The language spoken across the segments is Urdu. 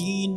3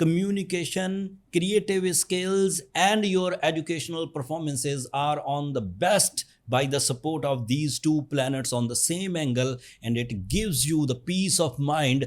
communication, creative skills and your educational performances are on the best by the support of these two planets on the same angle, and it gives you the peace of mind.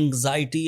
anxiety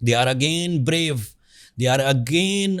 They are again brave, they are again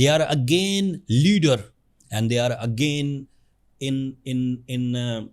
they are again leader and they are again in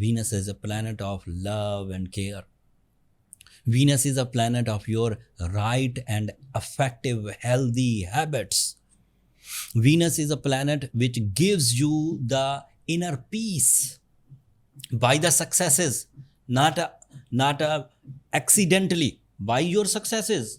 Venus is a planet of love and care. Venus is a planet of your right and effective healthy habits. Venus is a planet which gives you the inner peace by the successes, not accidentally, by your successes.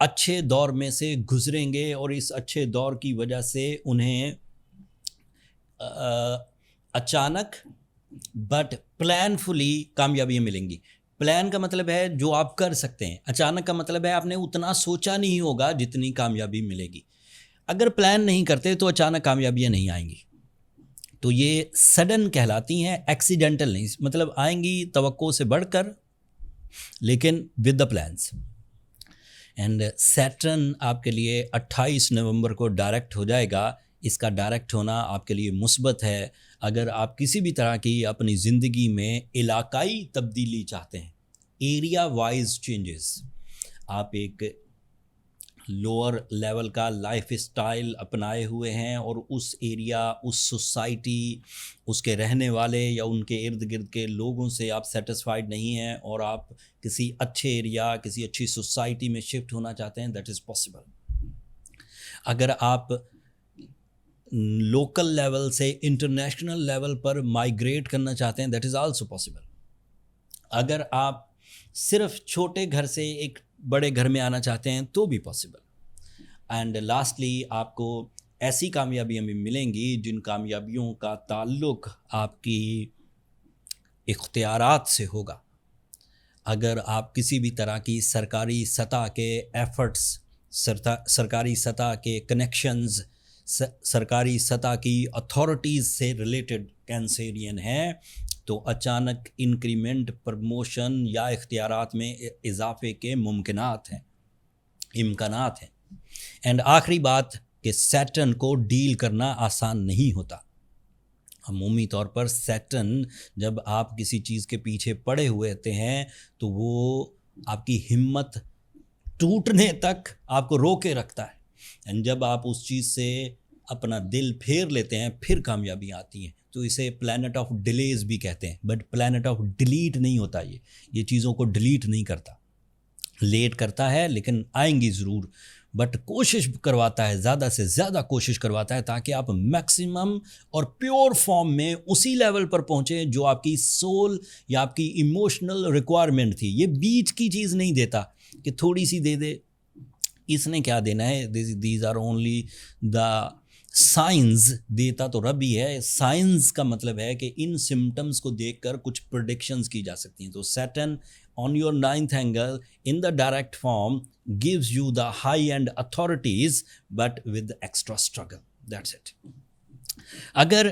اچھے دور میں سے گزریں گے اور اس اچھے دور کی وجہ سے انہیں اچانک بٹ پلان فلی کامیابیاں ملیں گی. پلان کا مطلب ہے جو آپ کر سکتے ہیں، اچانک کا مطلب ہے آپ نے اتنا سوچا نہیں ہوگا جتنی کامیابی ملے گی. اگر پلان نہیں کرتے تو اچانک کامیابیاں نہیں آئیں گی. تو یہ سڈن کہلاتی ہیں، ایکسیڈنٹل نہیں، مطلب آئیں گی توقع سے بڑھ کر لیکن with the plans. And Saturn آپ کے لیے 28 نومبر کو ڈائریکٹ ہو جائے گا. اس کا ڈائریکٹ ہونا آپ کے لیے مثبت ہے. اگر آپ کسی بھی طرح کی اپنی زندگی میں علاقائی تبدیلی چاہتے ہیں، ایریا وائز چینجز، آپ ایک لوور لیول کا لائف اسٹائل اپنائے ہوئے ہیں اور اس ایریا، اس سوسائٹی، اس کے رہنے والے یا ان کے ارد گرد کے لوگوں سے آپ سیٹسفائیڈ نہیں ہیں اور آپ کسی اچھے ایریا، کسی اچھی سوسائٹی میں شفٹ ہونا چاہتے ہیں، دیٹ از پاسبل. اگر آپ لوکل لیول سے انٹرنیشنل لیول پر مائیگریٹ کرنا چاہتے ہیں، دیٹ از آلسو پاسبل. اگر آپ صرف چھوٹے گھر سے ایک بڑے گھر میں آنا چاہتے ہیں تو بھی پاسبل. اینڈ لاسٹلی آپ کو ایسی کامیابیاں بھی ملیں گی جن کامیابیوں کا تعلق آپ کی اختیارات سے ہوگا. اگر آپ کسی بھی طرح کی سرکاری سطح کے ایفرٹس، سرکاری سطح کے کنیکشنز، سرکاری سطح کی اتھارٹیز سے ریلیٹڈ کینسیرین ہیں تو اچانک انکریمنٹ، پرموشن یا اختیارات میں اضافے کے امکانات ہیں. اینڈ آخری بات کہ سیٹرن کو ڈیل کرنا آسان نہیں ہوتا. عمومی طور پر سیٹرن جب آپ کسی چیز کے پیچھے پڑے ہوئے ہوتے ہیں تو وہ آپ کی ہمت ٹوٹنے تک آپ کو روکے رکھتا ہے. اینڈ جب آپ اس چیز سے اپنا دل پھیر لیتے ہیں پھر کامیابیاں آتی ہیں. تو اسے پلانٹ آف ڈیلیز بھی کہتے ہیں، بٹ پلانٹ آف ڈیلیٹ نہیں ہوتا. یہ چیزوں کو ڈیلیٹ نہیں کرتا، لیٹ کرتا ہے لیکن آئیں گی ضرور. بٹ کوشش کرواتا ہے، زیادہ سے زیادہ کوشش کرواتا ہے تاکہ آپ میکسیمم اور پیور فارم میں اسی لیول پر پہنچیں جو آپ کی سول یا آپ کی ایموشنل ریکوائرمنٹ تھی. یہ بیچ کی چیز نہیں دیتا کہ تھوڑی سی دے دے، اس نے کیا دینا ہے. These are only the signs. دیتا تو رب ہی ہے. سائنس کا مطلب ہے کہ ان سمٹمز کو دیکھ کر کچھ پریڈکشنز کی جا سکتی ہیں. تو Saturn on your 9th angle in the direct form gives you the high end authorities but with extra struggle. That's it. اگر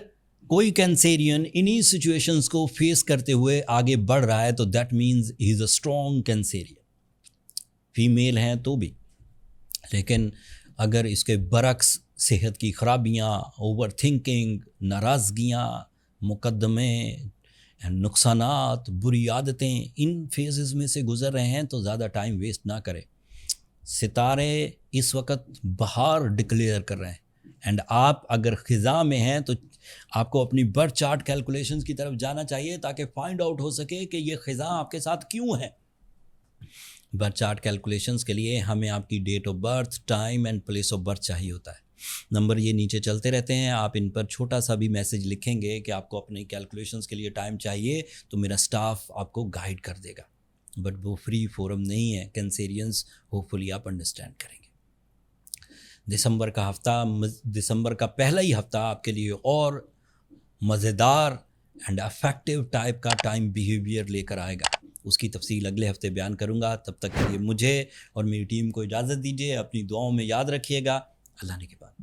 کوئی کینسیرین انہی سچویشنز کو فیس کرتے ہوئے آگے بڑھ رہا ہے تو that means he is a strong cancerian. Female ہیں تو بھی. لیکن اگر اس کے برعکس صحت کی خرابیاں، اوور تھنکنگ، ناراضگیاں، مقدمے، نقصانات، بری عادتیں، ان فیزز میں سے گزر رہے ہیں تو زیادہ ٹائم ویسٹ نہ کریں. ستارے اس وقت بہار ڈکلیئر کر رہے ہیں اینڈ آپ اگر خزاں میں ہیں تو آپ کو اپنی برتھ چارٹ کیلکولیشنز کی طرف جانا چاہیے تاکہ فائنڈ آؤٹ ہو سکے کہ یہ خزاں آپ کے ساتھ کیوں ہے. برتھ چارٹ کیلکولیشنز کے لیے ہمیں آپ کی date of birth, time and place of birth چاہیے ہوتا ہے. نمبر یہ نیچے چلتے رہتے ہیں، آپ ان پر چھوٹا سا بھی میسج لکھیں گے کہ آپ کو اپنے کیلکولیشنز کے لیے ٹائم چاہیے تو میرا سٹاف آپ کو گائیڈ کر دے گا. بٹ وہ فری فورم نہیں ہے. کینسیرینز ہوپ فلی آپ انڈرسٹینڈ کریں گے. دسمبر کا پہلا ہی ہفتہ آپ کے لیے اور مزیدار اینڈ افیکٹو ٹائپ کا ٹائم بیہیویئر لے کر آئے گا. اس کی تفصیل اگلے ہفتے بیان کروں گا. تب تک کے لیے مجھے اور میری ٹیم کو اجازت دیجیے. اپنی دعاؤں میں یاد رکھیے گا. اللہ نے کے بعد